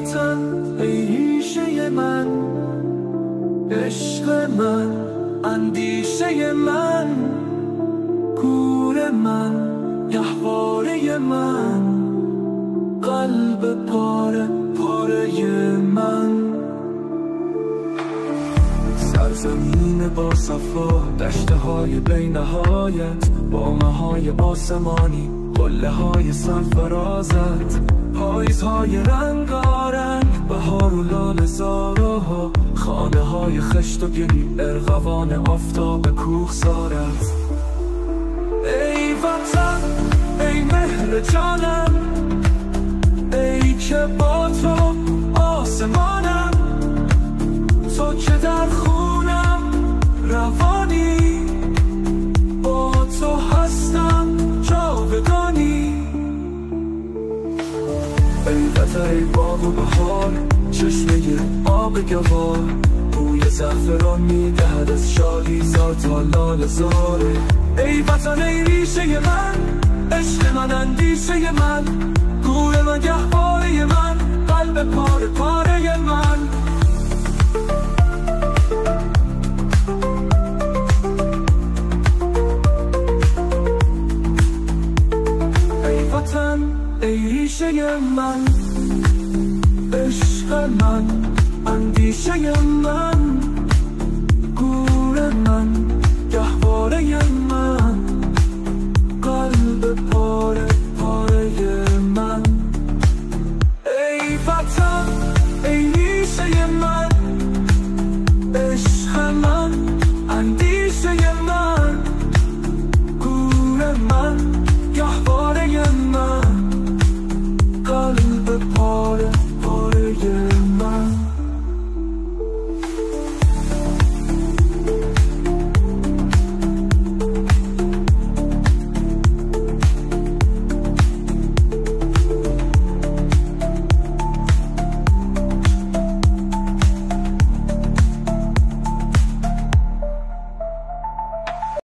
وطن ای ریشه من، عشق من، اندیشه من، گور من، گهواره من، قلب پاره پاره من. سرزمین با صفا، دشته های بی نهایت، بامه های آسمانی، قله های سرفرازت، پاییزهای رنگارنگ، بهار و لاله زارها، خانه های خشت و گلی، ارغوان آفتاب کوهسارت. ای وطن ای مهر جانم، ای که با تو آسمانم، تو که در خونم روانی، با تو هستم جاودانی. ای قطره باغ و بهار، چشمه آب گوار، بوی زعفران میدهد از شادی زار تا لاله زاره. ای وطن ای ریشه من، عشق من، اندیشه من، گور من، گهواره من، قلب پاره پاره من. ای وطن ای ریشه من، عشق من، اندیشه من.